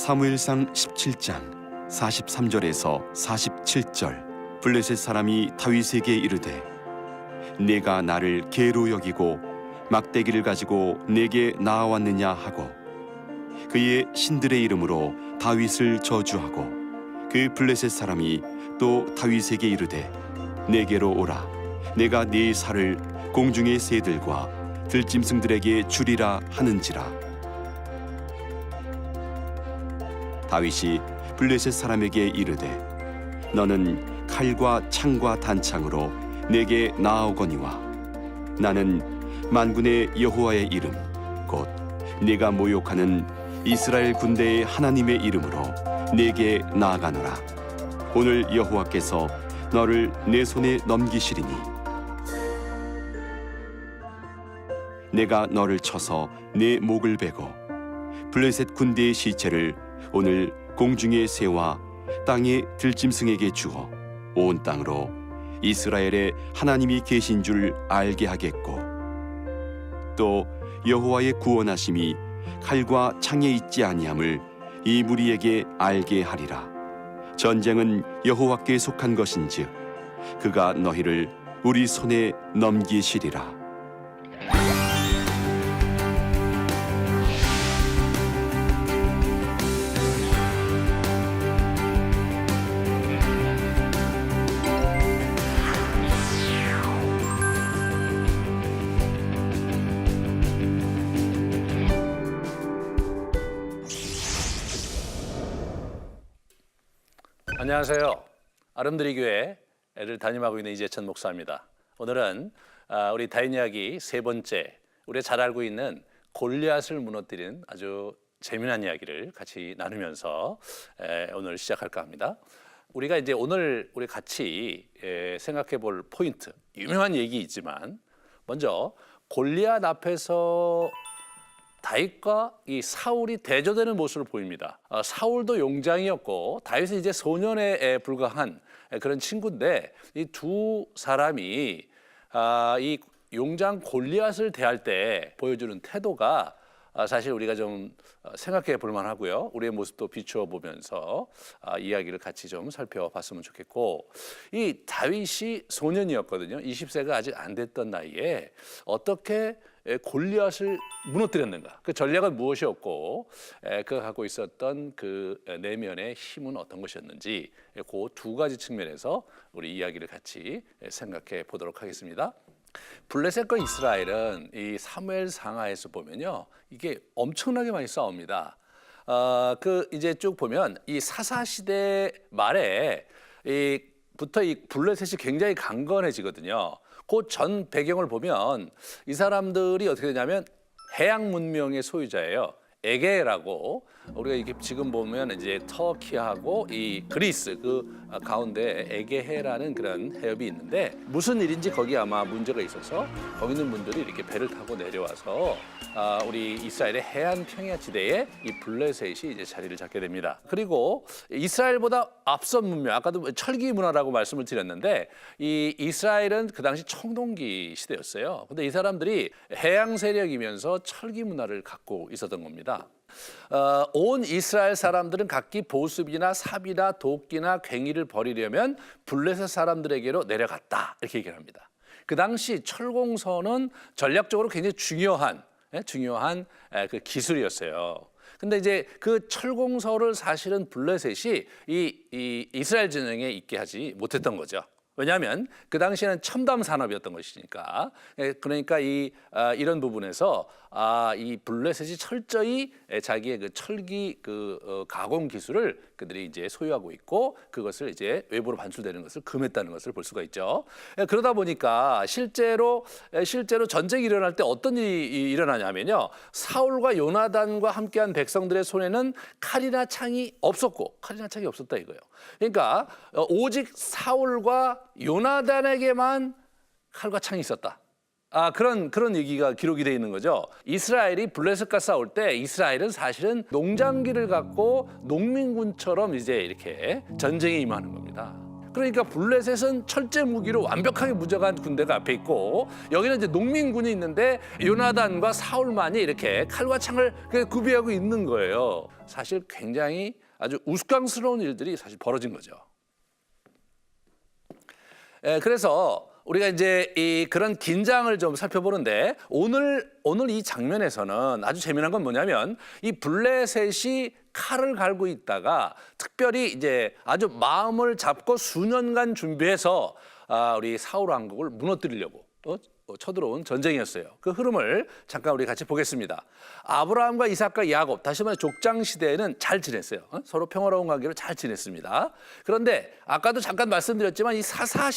사무엘상 17장 43절에서 47절. 블레셋 사람이 다윗에게 이르되 내가 나를 개로 여기고 막대기를 가지고 내게 나아왔느냐 하고 그의 신들의 이름으로 다윗을 저주하고 그 블레셋 사람이 또 다윗에게 이르되 내게로 오라 내가 네 살을 공중의 새들과 들짐승들에게 주리라 하는지라. 다윗이 블레셋 사람에게 이르되 너는 칼과 창과 단창으로 내게 나아오거니와 나는 만군의 여호와의 이름 곧 네가 모욕하는 이스라엘 군대의 하나님의 이름으로 내게 나아가노라. 오늘 여호와께서 너를 내 손에 넘기시리니 내가 너를 쳐서 내 목을 베고 블레셋 군대의 시체를 오늘 공중의 새와 땅의 들짐승에게 주어 온 땅으로 이스라엘의 하나님이 계신 줄 알게 하겠고 또 여호와의 구원하심이 칼과 창에 있지 아니함을 이 무리에게 알게 하리라. 전쟁은 여호와께 속한 것인즉 그가 너희를 우리 손에 넘기시리라. 안녕하세요. 아름드리 교회를 담임하고 있는 이재천 목사입니다. 오늘은 우리 다윗 이야기 세 번째, 우리가 잘 알고 있는 골리앗을 무너뜨린 아주 재미난 이야기를 같이 나누면서 오늘 시작할까 합니다. 우리가 이제 오늘 우리 같이 생각해 볼 포인트, 유명한 얘기이지만 먼저 골리앗 앞에서 다윗과 이 사울이 대조되는 모습을 보입니다. 사울도 용장이었고 다윗은 이제 소년에 불과한 그런 친구인데 이 두 사람이 이 용장 골리앗을 대할 때 보여주는 태도가 사실 우리가 좀 생각해 볼 만하고요. 우리의 모습도 비추어 보면서 이야기를 같이 좀 살펴봤으면 좋겠고, 이 다윗이 소년이었거든요. 20세가 아직 안 됐던 나이에 어떻게 골리앗을 무너뜨렸는가, 그 전략은 무엇이었고 그가 갖고 있었던 그 내면의 힘은 어떤 것이었는지, 그 두 가지 측면에서 우리 이야기를 같이 생각해 보도록 하겠습니다. 블레셋과 이스라엘은 이 사무엘 상하에서 보면요, 이게 엄청나게 많이 싸웁니다. 그 이제 쭉 보면 이 사사 시대 말에 부터 이 블레셋이 굉장히 강건해지거든요. 그 전 배경을 보면 이 사람들이 어떻게 되냐면 해양 문명의 소유자예요. 에게라고, 우리가 이게 지금 보면 이제 터키하고 이 그리스 그 가운데 에게해라는 그런 해협이 있는데, 무슨 일인지 거기 아마 문제가 있어서 거기 있는 분들이 이렇게 배를 타고 내려와서 우리 이스라엘의 해안 평야 지대에 이 블레셋이 이제 자리를 잡게 됩니다. 그리고 이스라엘보다 앞선 문명, 아까도 철기 문화라고 말씀을 드렸는데 이 이스라엘은 그 당시 청동기 시대였어요. 근데 이 사람들이 해양 세력이면서 철기 문화를 갖고 있었던 겁니다. 온 이스라엘 사람들은 각기 보습이나 삽이나 도끼나 괭이를 버리려면 블레셋 사람들에게로 내려갔다, 이렇게 얘기를 합니다. 그 당시 철공선은 전략적으로 굉장히 중요한 그 기술이었어요. 근데 이제 그 철공서를 사실은 블레셋이 이 이스라엘 진영에 있게 하지 못했던 거죠. 왜냐하면 그 당시에는 첨단 산업이었던 것이니까. 그러니까 이런 부분에서 이 블레셋이 철저히 자기의 그 철기 가공 기술을 그들이 이제 소유하고 있고, 그것을 이제 외부로 반출되는 것을 금했다는 것을 볼 수가 있죠. 그러다 보니까 실제로 전쟁이 일어날 때 어떤 일이 일어나냐면요, 사울과 요나단과 함께한 백성들의 손에는 칼이나 창이 없었다 이거예요. 그러니까 오직 사울과 요나단에게만 칼과 창이 있었다. 그런 얘기가 기록이 되어 있는 거죠. 이스라엘이 블레셋과 싸울 때 이스라엘은 사실은 농장기를 갖고 농민군처럼 이제 이렇게 전쟁에 임하는 겁니다. 그러니까 블레셋은 철제 무기로 완벽하게 무장한 군대가 앞에 있고 여기는 이제 농민군이 있는데 요나단과 사울만이 이렇게 칼과 창을 구비하고 있는 거예요. 사실 굉장히 아주 우스꽝스러운 일들이 사실 벌어진 거죠. 그래서 우리가 이제 그런 긴장을 좀 살펴보는데 오늘 이 장면에서는 아주 재미난 건 뭐냐면 이 블레셋이 칼을 갈고 있다가 특별히 이제 아주 마음을 잡고 수년간 준비해서 우리 사울 왕국을 무너뜨리려고 쳐들어온 전쟁이었어요. 그 흐름을 잠깐 우리 같이 보겠습니다. 아브라함과 이삭과 야곱, 다시 말해 족장 시대에는 잘 지냈어요. 서로 평화로운 관계로 잘 지냈습니다. 그런데 아까도 잠깐 말씀드렸지만 이 사사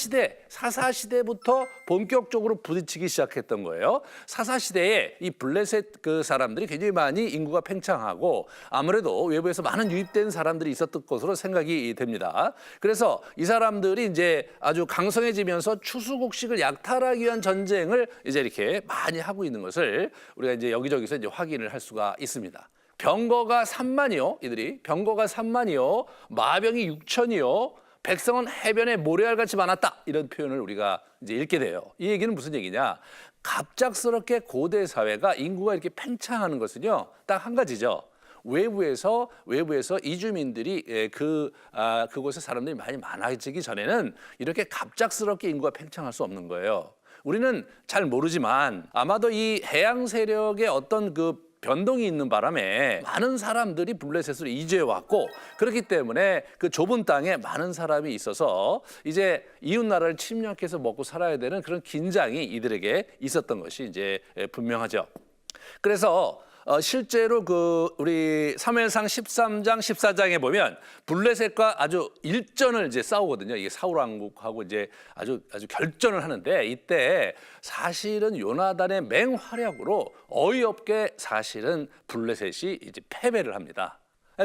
시대부터 본격적으로 부딪히기 시작했던 거예요. 사사 시대에 이 블레셋 그 사람들이 굉장히 많이 인구가 팽창하고 아무래도 외부에서 많은 유입된 사람들이 있었던 것으로 생각이 됩니다. 그래서 이 사람들이 이제 아주 강성해지면서 추수곡식을 약탈하기 위한 전쟁을 이제 이렇게 많이 하고 있는 것을 우리가 이제 여기저기서 이제 확인을 할 수가 있습니다. 병거가 3만이요, 이들이 병거가 3만이요, 마병이 6천이요, 백성은 해변에 모래알같이 많았다, 이런 표현을 우리가 이제 읽게 돼요. 이 얘기는 무슨 얘기냐? 갑작스럽게 고대 사회가 인구가 이렇게 팽창하는 것은요, 딱 한 가지죠. 외부에서 이주민들이 그곳에 사람들이 많이 많아지기 전에는 이렇게 갑작스럽게 인구가 팽창할 수 없는 거예요. 우리는 잘 모르지만 아마도 이 해양 세력의 어떤 그 변동이 있는 바람에 많은 사람들이 블레셋으로 이주해 왔고, 그렇기 때문에 그 좁은 땅에 많은 사람이 있어서 이제 이웃 나라를 침략해서 먹고 살아야 되는 그런 긴장이 이들에게 있었던 것이 이제 분명하죠. 그래서 실제로 그 우리 사무엘상 13장 14장에 보면 블레셋과 아주 일전을 이제 싸우거든요. 이게 사울 왕국하고 이제 아주 결전을 하는데, 이때 사실은 요나단의 맹활약으로 어이없게 사실은 블레셋이 이제 패배를 합니다.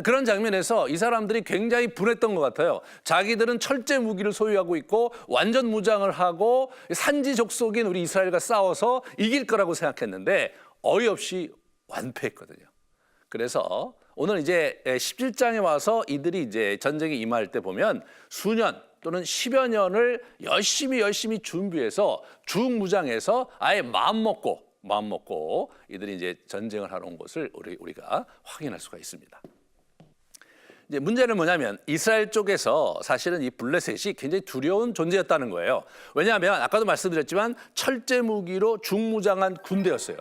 그런 장면에서 이 사람들이 굉장히 분했던 것 같아요. 자기들은 철제 무기를 소유하고 있고 완전 무장을 하고 산지 족속인 우리 이스라엘과 싸워서 이길 거라고 생각했는데 어이없이 완패했거든요. 그래서 오늘 이제 17장에 와서 이들이 이제 전쟁에 임할 때 보면 수년 또는 10여 년을 열심히 준비해서 중무장해서 아예 마음 먹고 이들이 이제 전쟁을 하러 온 것을 우리가 확인할 수가 있습니다. 이제 문제는 뭐냐면 이스라엘 쪽에서 사실은 이 블레셋이 굉장히 두려운 존재였다는 거예요. 왜냐하면 아까도 말씀드렸지만 철제 무기로 중무장한 군대였어요.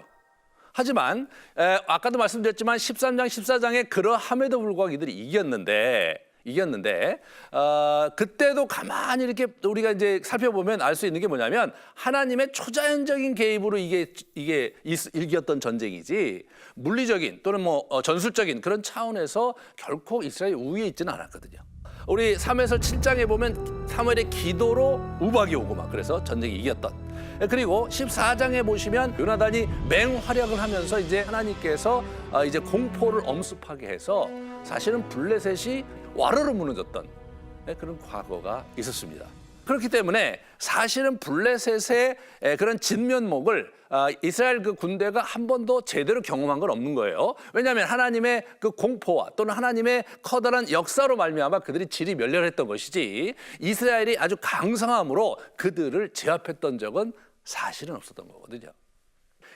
하지만 아까도 말씀드렸지만 13장 14장에 그러함에도 불구하고 이들이 이겼는데 그때도 가만히 이렇게 우리가 이제 살펴보면 알 수 있는 게 뭐냐면 하나님의 초자연적인 개입으로 이게 이겼던 전쟁이지 물리적인 또는 뭐 전술적인 그런 차원에서 결코 이스라엘이 우위에 있지는 않았거든요. 우리 사무엘서 7장에 보면 사무엘의 기도로 우박이 오고 막 그래서 전쟁이 이겼던. 그리고 14장에 보시면 요나단이 맹활약을 하면서 이제 하나님께서 이제 공포를 엄습하게 해서 사실은 블레셋이 와르르 무너졌던 그런 과거가 있었습니다. 그렇기 때문에 사실은 블레셋의 그런 진면목을 이스라엘 그 군대가 한 번도 제대로 경험한 건 없는 거예요. 왜냐하면 하나님의 그 공포와 또는 하나님의 커다란 역사로 말미암아 그들이 질이 멸렬했던 것이지 이스라엘이 아주 강성함으로 그들을 제압했던 적은 사실은 없었던 거거든요.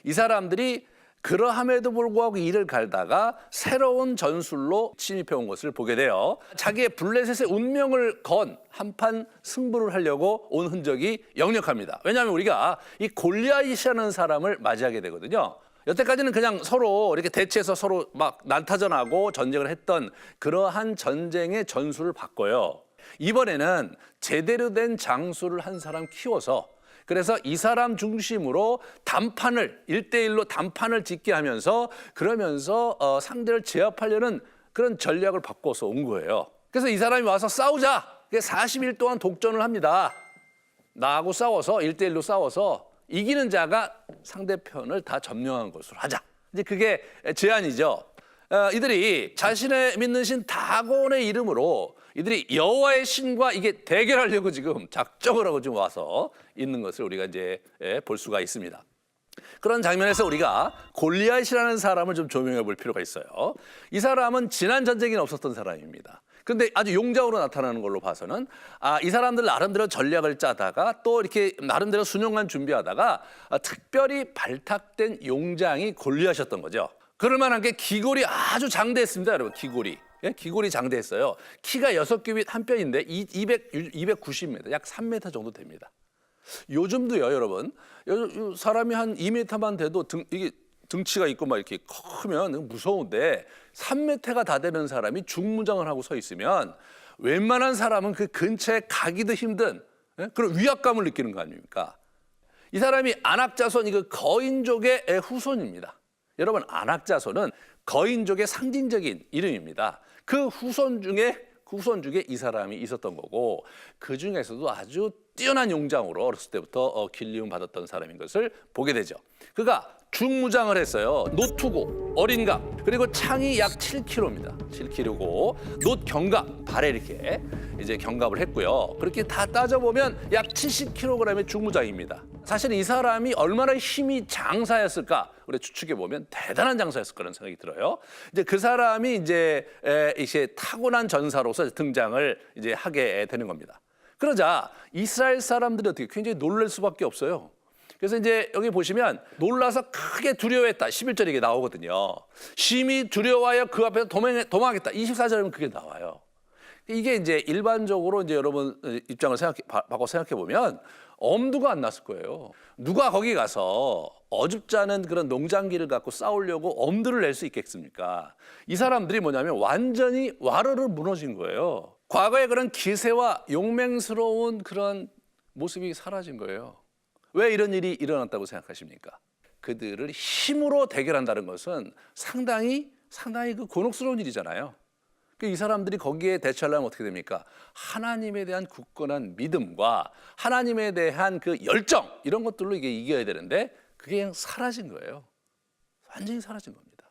이 사람들이 그러함에도 불구하고 이를 갈다가 새로운 전술로 침입해 온 것을 보게 돼요. 자기의 블레셋의 운명을 건 한판 승부를 하려고 온 흔적이 역력합니다. 왜냐하면 우리가 이 골리앗이라는 사람을 맞이하게 되거든요. 여태까지는 그냥 서로 이렇게 대치해서 서로 막 난타전하고 전쟁을 했던 그러한 전쟁의 전술을 바꿔요. 이번에는 제대로 된 장수를 한 사람 키워서 그래서 이 사람 중심으로 단판을 1대1로 단판을 짓게 하면서 그러면서 상대를 제압하려는 그런 전략을 바꿔서 온 거예요. 그래서 이 사람이 와서 싸우자. 40일 동안 독전을 합니다. 나하고 싸워서 1대1로 싸워서 이기는 자가 상대편을 다 점령한 것으로 하자. 이제 그게 제안이죠. 이들이 자신의 믿는 신 다곤의 이름으로 이들이 여호와의 신과 이게 대결하려고 지금 작정을 하고 지금 와서 있는 것을 우리가 이제 볼 수가 있습니다. 그런 장면에서 우리가 골리앗이라는 사람을 좀 조명해 볼 필요가 있어요. 이 사람은 지난 전쟁에는 없었던 사람입니다. 근데 아주 용장으로 나타나는 걸로 봐서는 이 사람들 나름대로 전략을 짜다가 또 이렇게 나름대로 수년간 준비하다가 특별히 발탁된 용장이 골리앗이었던 거죠. 그럴 만한 게 기골이 아주 장대했습니다, 여러분. 기골이. 예? 기골이 장대했어요. 키가 6규빗 한 뼘인데 290m, 약 3m 정도 됩니다. 요즘도요, 여러분. 사람이 한 2m만 돼도 이게 등치가 있고 막 이렇게 크면 무서운데 3m가 다 되는 사람이 중무장을 하고 서 있으면 웬만한 사람은 그 근처에 가기도 힘든 그런 위압감을 느끼는 거 아닙니까? 이 사람이 안악자손, 이거 거인족의 후손입니다. 여러분, 안악자손은 거인족의 상징적인 이름입니다. 그 후손 중에 이 사람이 있었던 거고, 그 중에서도 아주 뛰어난 용장으로 어렸을 때부터 길리움 받았던 사람인 것을 보게 되죠. 그가 중무장을 했어요. 노투고, 어린갑, 그리고 창이 약 7kg입니다. 7kg고, 노경갑, 발에 이렇게 이제 경갑을 했고요. 그렇게 다 따져보면 약 70kg의 중무장입니다. 사실 이 사람이 얼마나 힘이 장사였을까? 우리 추측해 보면 대단한 장사였을 거라는 생각이 들어요. 이제 그 사람이 이제 타고난 전사로서 등장을 이제 하게 되는 겁니다. 그러자 이스라엘 사람들이 어떻게 굉장히 놀랄 수밖에 없어요. 그래서 이제 여기 보시면 놀라서 크게 두려워했다. 11절에 이게 나오거든요. 심히 두려워하여 그 앞에서 도망하겠다. 24절에 보면 그게 나와요. 이게 이제 일반적으로 이제 여러분 입장을 바꿔 생각해 보면 엄두가 안 났을 거예요. 누가 거기 가서 어줍지 않은 그런 농장기를 갖고 싸우려고 엄두를 낼 수 있겠습니까? 이 사람들이 뭐냐면 완전히 와르르 무너진 거예요. 과거의 그런 기세와 용맹스러운 그런 모습이 사라진 거예요. 왜 이런 일이 일어났다고 생각하십니까? 그들을 힘으로 대결한다는 것은 상당히 그 곤혹스러운 일이잖아요. 이 사람들이 거기에 대처하려면 어떻게 됩니까? 하나님에 대한 굳건한 믿음과 하나님에 대한 그 열정, 이런 것들로 이게 이겨야 되는데 그게 그냥 사라진 거예요. 완전히 사라진 겁니다.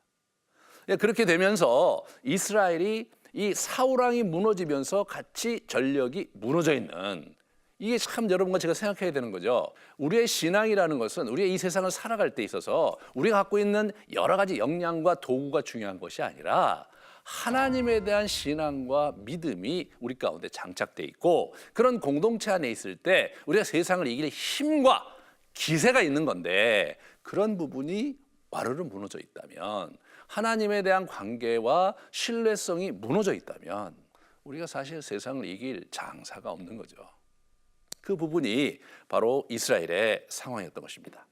그렇게 되면서 이스라엘이 이 사울왕이 무너지면서 같이 전력이 무너져 있는, 이게 참 여러분과 제가 생각해야 되는 거죠. 우리의 신앙이라는 것은 우리의 이 세상을 살아갈 때 있어서 우리가 갖고 있는 여러 가지 역량과 도구가 중요한 것이 아니라 하나님에 대한 신앙과 믿음이 우리 가운데 장착돼 있고, 그런 공동체 안에 있을 때 우리가 세상을 이길 힘과 기세가 있는 건데, 그런 부분이 와르르 무너져 있다면, 하나님에 대한 관계와 신뢰성이 무너져 있다면 우리가 사실 세상을 이길 장사가 없는 거죠. 그 부분이 바로 이스라엘의 상황이었던 것입니다.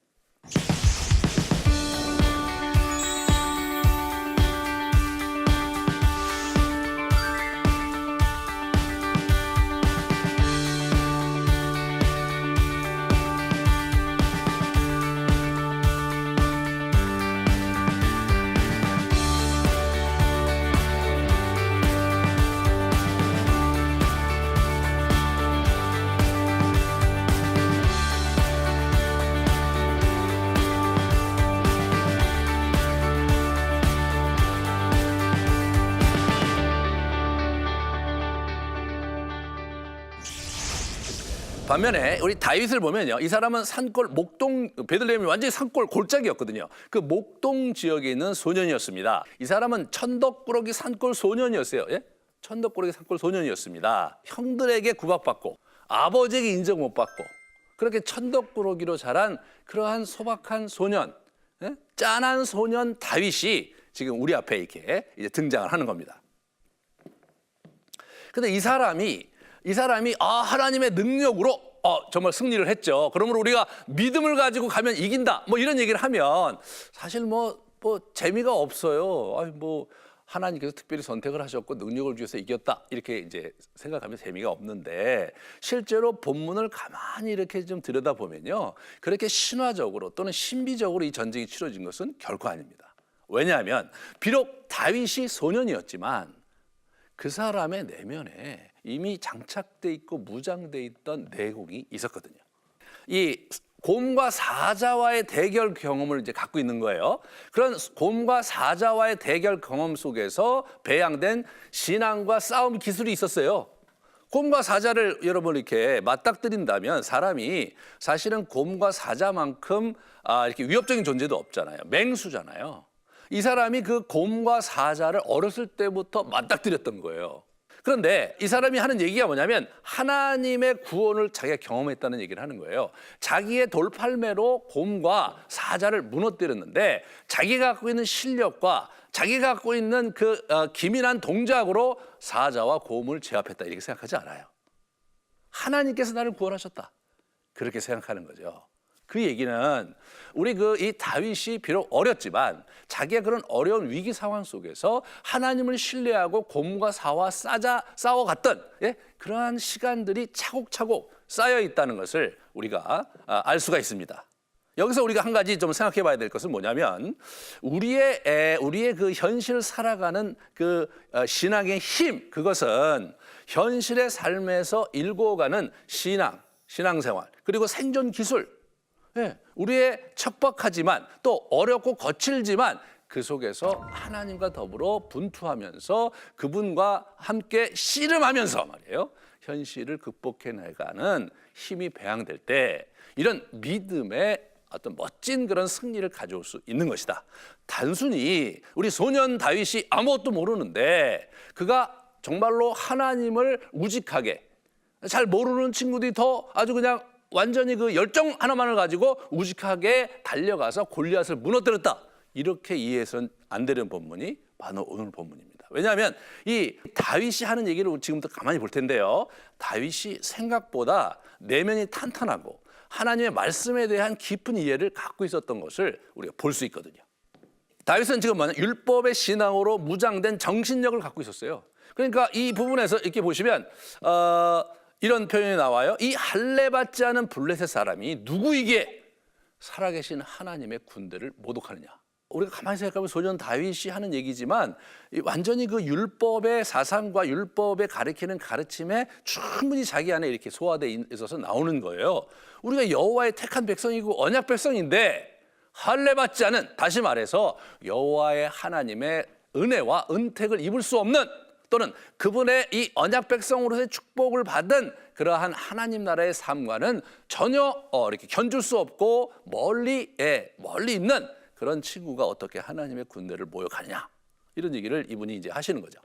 반면에 우리 다윗을 보면요, 이 사람은 산골 목동, 베들레헴이 완전히 산골 골짜기였거든요. 그 목동 지역에 있는 소년이었습니다. 이 사람은 천덕꾸러기 산골 소년이었어요. 예? 천덕꾸러기 산골 소년이었습니다. 형들에게 구박받고 아버지에게 인정 못 받고 그렇게 천덕꾸러기로 자란 그러한 소박한 소년, 예? 짠한 소년 다윗이 지금 우리 앞에 이렇게 이제 등장을 하는 겁니다. 근데 이 사람이 하나님의 능력으로 정말 승리를 했죠. 그러므로 우리가 믿음을 가지고 가면 이긴다. 뭐 이런 얘기를 하면 사실 뭐 재미가 없어요. 하나님께서 특별히 선택을 하셨고 능력을 주셔서 이겼다. 이렇게 이제 생각하면 재미가 없는데, 실제로 본문을 가만히 이렇게 좀 들여다보면요, 그렇게 신화적으로 또는 신비적으로 이 전쟁이 치러진 것은 결코 아닙니다. 왜냐하면 비록 다윗이 소년이었지만 그 사람의 내면에 이미 장착돼 있고 무장돼 있던 내공이 있었거든요. 이 곰과 사자와의 대결 경험을 이제 갖고 있는 거예요. 그런 곰과 사자와의 대결 경험 속에서 배양된 신앙과 싸움 기술이 있었어요. 곰과 사자를 여러분 이렇게 맞닥뜨린다면 사람이 사실은 곰과 사자만큼 이렇게 위협적인 존재도 없잖아요. 맹수잖아요. 이 사람이 그 곰과 사자를 어렸을 때부터 맞닥뜨렸던 거예요. 그런데 이 사람이 하는 얘기가 뭐냐면 하나님의 구원을 자기가 경험했다는 얘기를 하는 거예요. 자기의 돌팔매로 곰과 사자를 무너뜨렸는데 자기가 갖고 있는 실력과 자기가 갖고 있는 그 기민한 동작으로 사자와 곰을 제압했다 이렇게 생각하지 않아요. 하나님께서 나를 구원하셨다 그렇게 생각하는 거죠. 그 얘기는 우리 이 다윗이 비록 어렸지만 자기가 그런 어려운 위기 상황 속에서 하나님을 신뢰하고 곰과 사와 싸워갔던 그러한 시간들이 차곡차곡 쌓여 있다는 것을 우리가 알 수가 있습니다. 여기서 우리가 한 가지 좀 생각해 봐야 될 것은 뭐냐면 우리의 그 현실을 살아가는 그 신앙의 힘, 그것은 현실의 삶에서 일궈가는 신앙생활, 그리고 생존 기술, 우리의 척박하지만 또 어렵고 거칠지만 그 속에서 하나님과 더불어 분투하면서 그분과 함께 씨름하면서 말이에요. 현실을 극복해 나가는 힘이 배양될 때 이런 믿음의 어떤 멋진 그런 승리를 가져올 수 있는 것이다. 단순히 우리 소년 다윗이 아무것도 모르는데 그가 정말로 하나님을 우직하게 잘 모르는 친구들이 더 아주 그냥 완전히 그 열정 하나만을 가지고 우직하게 달려가서 골리앗을 무너뜨렸다. 이렇게 이해해서는 안 되는 본문이 바로 오늘 본문입니다. 왜냐하면 이 다윗이 하는 얘기를 지금부터 가만히 볼 텐데요. 다윗이 생각보다 내면이 탄탄하고 하나님의 말씀에 대한 깊은 이해를 갖고 있었던 것을 우리가 볼 수 있거든요. 다윗은 지금 율법의 신앙으로 무장된 정신력을 갖고 있었어요. 그러니까 이 부분에서 이렇게 보시면 이런 표현이 나와요. 이 할례받지 않은 블레셋 사람이 누구이기에 살아계신 하나님의 군대를 모독하느냐. 우리가 가만히 생각하면 소년 다윗이 하는 얘기지만 완전히 그 율법의 사상과 율법의 가르치는 가르침에 충분히 자기 안에 이렇게 소화되어 있어서 나오는 거예요. 우리가 여호와의 택한 백성이고 언약 백성인데 할례받지 않은, 다시 말해서 여호와의 하나님의 은혜와 은택을 입을 수 없는, 또는 그분의 이 언약 백성으로서의 축복을 받은 그러한 하나님 나라의 삶과는 전혀 이렇게 견줄 수 없고 멀리 있는 그런 친구가 어떻게 하나님의 군대를 모욕하느냐, 이런 얘기를 이분이 이제 하시는 거죠.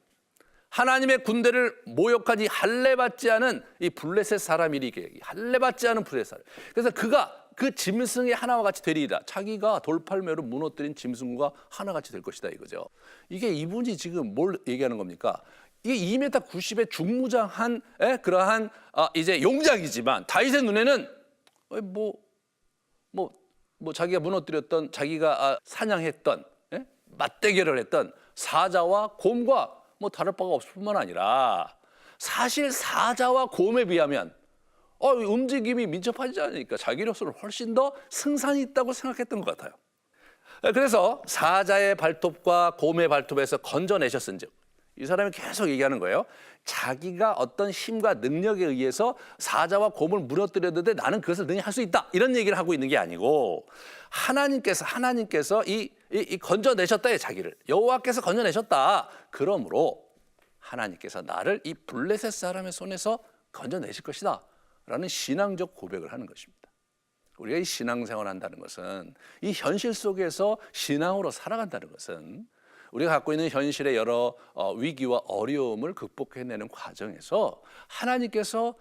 하나님의 군대를 모욕한 이 할례받지 않은 이 블레셋 사람이리, 할례받지 않은 블레셋 사람. 그래서 그가 그 짐승의 하나와 같이 되리이다. 자기가 돌팔매로 무너뜨린 짐승과 하나같이 될 것이다 이거죠. 이게 이분이 지금 뭘 얘기하는 겁니까? 이게 2m 90의 중무장한 그러한 이제 용작이지만 다윗의 눈에는 자기가 무너뜨렸던, 자기가 사냥했던, 맞대결을 했던 사자와 곰과 다를 바가 없을 뿐만 아니라 사실 사자와 곰에 비하면 움직임이 민첩하지 않으니까 자기로서는 훨씬 더 승산이 있다고 생각했던 것 같아요. 그래서 사자의 발톱과 곰의 발톱에서 건져내셨은즉, 이 사람이 계속 얘기하는 거예요. 자기가 어떤 힘과 능력에 의해서 사자와 곰을 무너뜨렸는데 나는 그것을 능히 할 수 있다, 이런 얘기를 하고 있는 게 아니고 하나님께서 이 건져내셨다의 자기를 여호와께서 건져내셨다. 그러므로 하나님께서 나를 이 블레셋 사람의 손에서 건져내실 것이다 라는 신앙적 고백을 하는 것입니다. 우리가 이 신앙생활을 한다는 것은, 이 현실 속에서 신앙으로 살아간다는 것은 우리가 갖고 있는 현실의 여러 위기와 어려움을 극복해내는 과정에서 하나님께서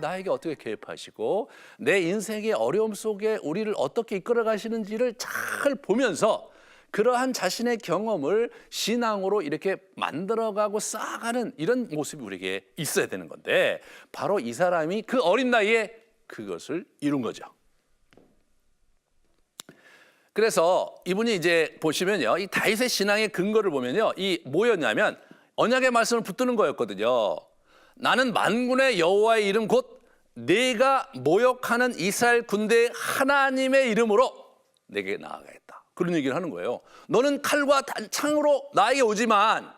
나에게 어떻게 개입하시고 내 인생의 어려움 속에 우리를 어떻게 이끌어 가시는지를 잘 보면서 그러한 자신의 경험을 신앙으로 이렇게 만들어가고 쌓아가는 이런 모습이 우리에게 있어야 되는 건데, 바로 이 사람이 그 어린 나이에 그것을 이룬 거죠. 그래서 이분이 이제 보시면요, 이 다윗의 신앙의 근거를 보면요, 이 뭐였냐면 언약의 말씀을 붙드는 거였거든요. 나는 만군의 여호와의 이름 곧 내가 모욕하는 이스라엘 군대의 하나님의 이름으로 내게 나아가겠다. 그런 얘기를 하는 거예요. 너는 칼과 창으로 나에게 오지만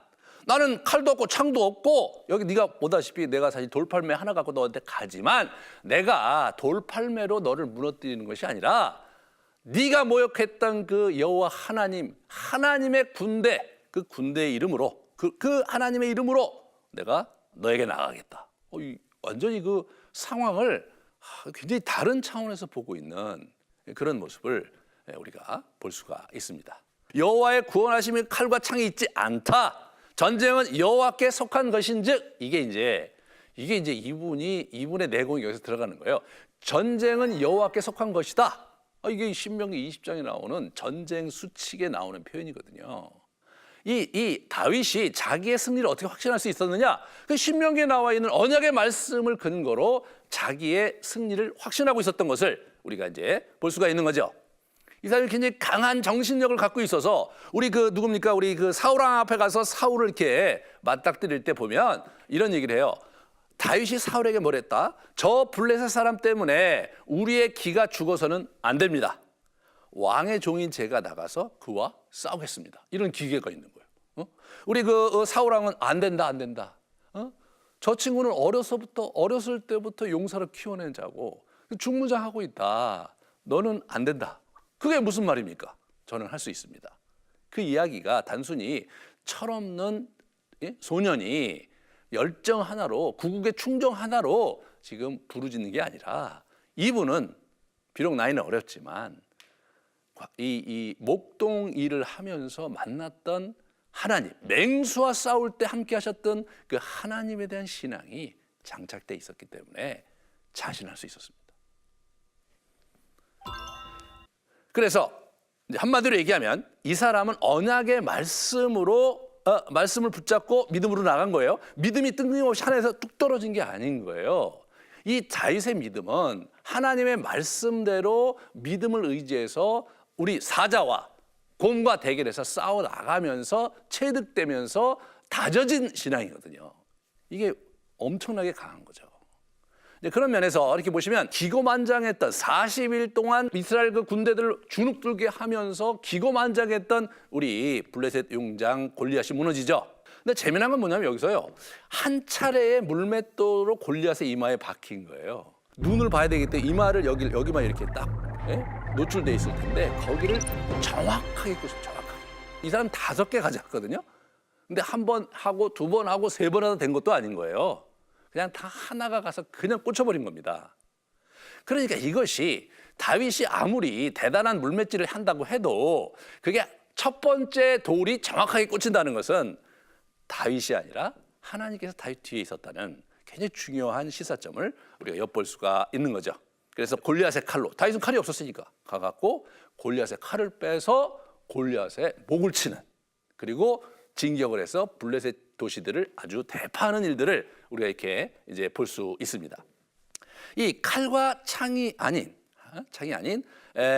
나는 칼도 없고 창도 없고, 여기 네가 보다시피 내가 사실 돌팔매 하나 갖고 너한테 가지만 내가 돌팔매로 너를 무너뜨리는 것이 아니라 네가 모욕했던 그 여호와 하나님의 군대, 그 군대의 이름으로, 그 하나님의 이름으로 내가 너에게 나가겠다. 완전히 그 상황을 굉장히 다른 차원에서 보고 있는 그런 모습을 우리가 볼 수가 있습니다. 여호와의 구원하심이 칼과 창이 있지 않다. 전쟁은 여호와께 속한 것인즉 이게 이제 이분의 내공이 여기서 들어가는 거예요. 전쟁은 여호와께 속한 것이다. 이게 신명기 20장에 나오는 전쟁 수칙에 나오는 표현이거든요. 이 다윗이 자기의 승리를 어떻게 확신할 수 있었느냐? 그 신명기에 나와 있는 언약의 말씀을 근거로 자기의 승리를 확신하고 있었던 것을 우리가 이제 볼 수가 있는 거죠. 이 사람이 굉장히 강한 정신력을 갖고 있어서 우리 누굽니까? 우리 사울 왕 앞에 가서 사울을 이렇게 맞닥뜨릴 때 보면 이런 얘기를 해요. 다윗이 사울에게 뭐랬다? 저 블레셋 사람 때문에 우리의 기가 죽어서는 안 됩니다. 왕의 종인 제가 나가서 그와 싸우겠습니다. 이런 기계가 있는 거예요. 우리 사울 왕은 안 된다. 저 친구는 어렸을 때부터 용사를 키워낸 자고 중무장하고 있다. 너는 안 된다. 그게 무슨 말입니까? 저는 할 수 있습니다. 그 이야기가 단순히 철없는 소년이 열정 하나로, 구국의 충정 하나로 지금 부르짖는 게 아니라 이분은 비록 나이는 어렸지만 이 목동 일을 하면서 만났던 하나님, 맹수와 싸울 때 함께 하셨던 그 하나님에 대한 신앙이 장착돼 있었기 때문에 자신할 수 있었습니다. 그래서 한마디로 얘기하면 이 사람은 언약의 말씀을 붙잡고 믿음으로 나간 거예요. 믿음이 뜬금없이 하늘에서 뚝 떨어진 게 아닌 거예요. 이 다윗의 믿음은 하나님의 말씀대로 믿음을 의지해서 우리 사자와 곰과 대결해서 싸워 나가면서 체득되면서 다져진 신앙이거든요. 이게 엄청나게 강한 거죠. 그런 면에서 이렇게 보시면 기고만장했던 40일 동안 이스라엘 그 군대들을 주눅들게 하면서 기고만장했던 우리 블레셋 용장 골리앗이 무너지죠. 근데 재미난 건 뭐냐면 여기서요, 한 차례의 물맷돌로 골리앗의 이마에 박힌 거예요. 눈을 봐야 되기 때문에 이마를 여기만 이렇게 딱 노출돼 있을 텐데 거기를 정확하게 꽂았어요. 정확하게. 이 사람 5개 가져갔거든요. 근데 한 번 하고 2번 하고 3번 하다 된 것도 아닌 거예요. 그냥 다 하나가 가서 그냥 꽂혀버린 겁니다. 그러니까 이것이 다윗이 아무리 대단한 물맷질을 한다고 해도 그게 첫 번째 돌이 정확하게 꽂힌다는 것은 다윗이 아니라 하나님께서 다윗 뒤에 있었다는 굉장히 중요한 시사점을 우리가 엿볼 수가 있는 거죠. 그래서 골리앗의 칼로, 다윗은 칼이 없었으니까 가갖고 골리앗의 칼을 빼서 골리앗의 목을 치는, 그리고 진격을 해서 블레셋 도시들을 아주 대파하는 일들을 우리가 이렇게 이제 볼 수 있습니다. 이 칼과 창이 아닌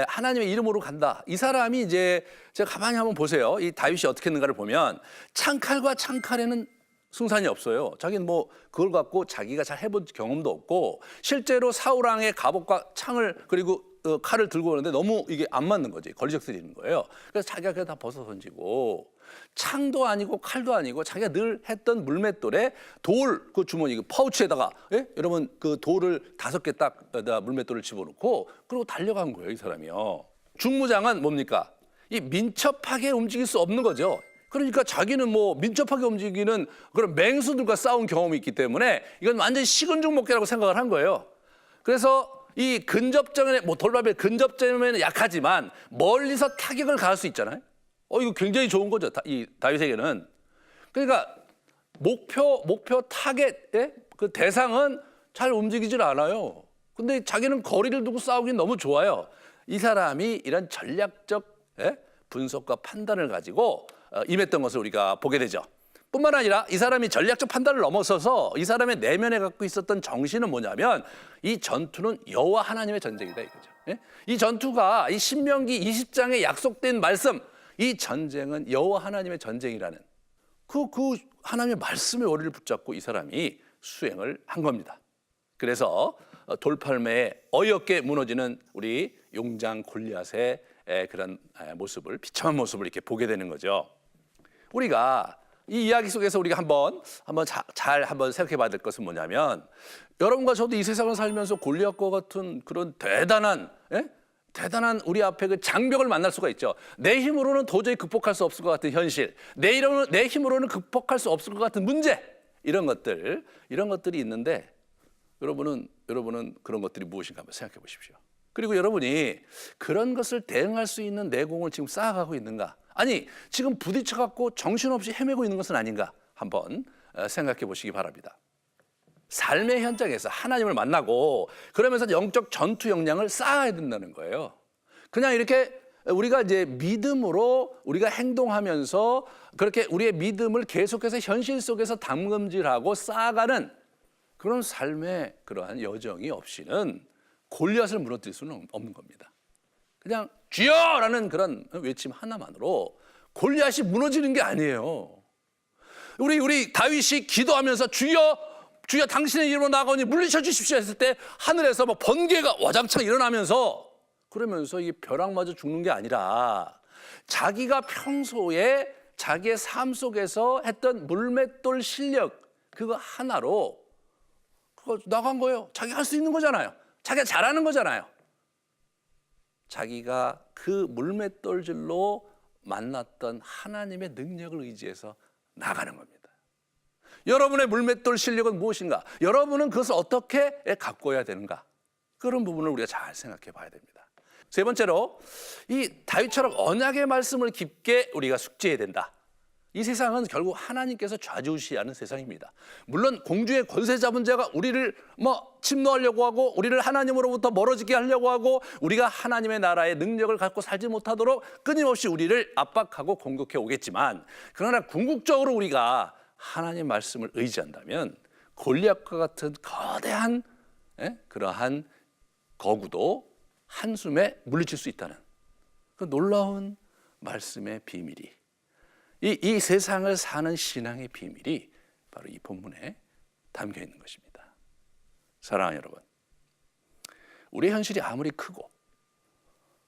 하나님의 이름으로 간다. 이 사람이 이제 제가 가만히 한번 보세요. 이 다윗이 어떻게 했는가를 보면 창칼과 창칼에는 승산이 없어요. 자기는 뭐 그걸 갖고 자기가 잘 해본 경험도 없고, 실제로 사울 왕의 갑옷과 창을 그리고 칼을 들고 오는데 너무 이게 안 맞는 거지. 걸리적거리는 거예요. 그래서 자기가 그냥 다 벗어 던지고, 창도 아니고 칼도 아니고 자기가 늘 했던 물맷돌에 돌 그 주머니 그 파우치에다가 여러분 그 돌을 5개 딱 물맷돌을 집어넣고 그리고 달려간 거예요. 이 사람이요. 중무장은 뭡니까? 이 민첩하게 움직일 수 없는 거죠. 그러니까 자기는 뭐 민첩하게 움직이는 그런 맹수들과 싸운 경험이 있기 때문에 이건 완전히 식은 죽 먹기라고 생각을 한 거예요. 그래서 이 근접전에 돌발의 근접전에는 약하지만 멀리서 타격을 가할 수 있잖아요. 이거 굉장히 좋은 거죠. 이 다윗에게는. 그러니까 목표 타겟 그 대상은 잘 움직이질 않아요. 근데 자기는 거리를 두고 싸우긴 너무 좋아요. 이 사람이 이런 전략적 분석과 판단을 가지고 임했던 것을 우리가 보게 되죠. 뿐만 아니라 이 사람이 전략적 판단을 넘어서서 이 사람의 내면에 갖고 있었던 정신은 뭐냐면 이 전투는 여호와 하나님의 전쟁이다 이거죠. 이 전투가 이 신명기 20장에 약속된 말씀, 이 전쟁은 여호와 하나님의 전쟁이라는 그 하나님의 말씀의 원리를 붙잡고 이 사람이 수행을 한 겁니다. 그래서 돌팔매에 어이없게 무너지는 우리 용장 골리앗의 그런 모습을, 비참한 모습을 이렇게 보게 되는 거죠. 우리가 이 이야기 속에서 우리가 한번 생각해 봐야 될 것은 뭐냐면, 여러분과 저도 이 세상을 살면서 골리앗과 같은 그런 대단한 우리 앞에 그 장벽을 만날 수가 있죠. 내 힘으로는 도저히 극복할 수 없을 것 같은 현실, 내 힘으로는 극복할 수 없을 것 같은 문제, 이런 것들이 있는데 여러분은 그런 것들이 무엇인가 한번 생각해 보십시오. 그리고 여러분이 그런 것을 대응할 수 있는 내공을 지금 쌓아가고 있는가? 아니, 지금 부딪혀갖고 정신없이 헤매고 있는 것은 아닌가 한번 생각해 보시기 바랍니다. 삶의 현장에서 하나님을 만나고 그러면서 영적 전투 역량을 쌓아야 된다는 거예요. 그냥 이렇게 우리가 이제 믿음으로 우리가 행동하면서 그렇게 우리의 믿음을 계속해서 현실 속에서 담금질하고 쌓아가는 그런 삶의 그러한 여정이 없이는 골리앗을 무너뜨릴 수는 없는 겁니다. 그냥 주여라는 그런 외침 하나만으로 골리앗이 무너지는 게 아니에요. 우리 다윗이 기도하면서 주여 당신의 이름으로 나가오니 물리쳐 주십시오 했을 때 하늘에서 막 번개가 와장창 일어나면서 그러면서 이 벼락마저 죽는 게 아니라 자기가 평소에 자기의 삶 속에서 했던 물맷돌 실력 그거 하나로 그거 나간 거예요. 자기가 할 수 있는 거잖아요. 자기가 잘하는 거잖아요. 자기가 그 물맷돌질로 만났던 하나님의 능력을 의지해서 나가는 겁니다. 여러분의 물맷돌 실력은 무엇인가? 여러분은 그것을 어떻게 가꿔야 되는가? 그런 부분을 우리가 잘 생각해 봐야 됩니다. 세 번째로 이 다윗처럼 언약의 말씀을 깊게 우리가 숙지해야 된다. 이 세상은 결국 하나님께서 좌지우지하는 세상입니다. 물론 공주의 권세 잡은 자가 우리를 침노하려고 하고 우리를 하나님으로부터 멀어지게 하려고 하고 우리가 하나님의 나라의 능력을 갖고 살지 못하도록 끊임없이 우리를 압박하고 공격해 오겠지만 그러나 궁극적으로 우리가 하나님 말씀을 의지한다면 골리앗과 같은 거대한 그러한 거구도 한숨에 물리칠 수 있다는 그 놀라운 말씀의 비밀이 이 세상을 사는 신앙의 비밀이 바로 이 본문에 담겨 있는 것입니다. 사랑하는 여러분, 우리의 현실이 아무리 크고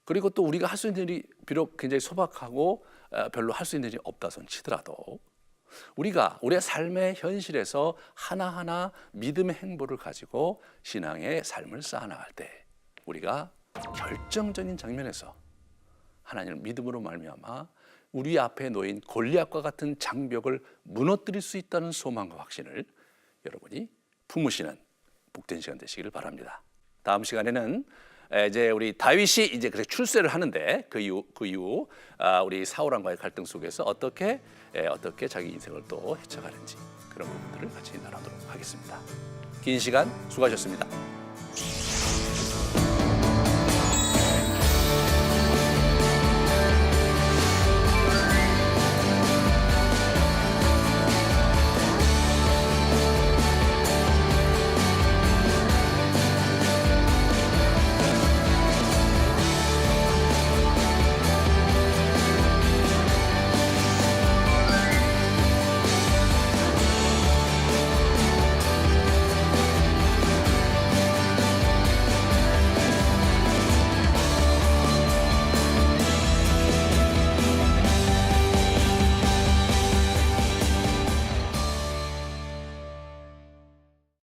그리고 또 우리가 할 수 있는 일이 비록 굉장히 소박하고 별로 할 수 있는 일이 없다 손 치더라도 우리가 우리의 삶의 현실에서 하나하나 믿음의 행보를 가지고 신앙의 삶을 쌓아나갈 때 우리가 결정적인 장면에서 하나님을 믿음으로 말미암아 우리 앞에 놓인 골리앗과 같은 장벽을 무너뜨릴 수 있다는 소망과 확신을 여러분이 품으시는 복된 시간 되시기를 바랍니다. 다음 시간에는 이제 우리 다윗이 이제 출세를 하는데 그 이후 우리 사울왕과의 갈등 속에서 어떻게 자기 인생을 또 헤쳐가는지 그런 부분들을 같이 나누도록 하겠습니다. 긴 시간 수고하셨습니다.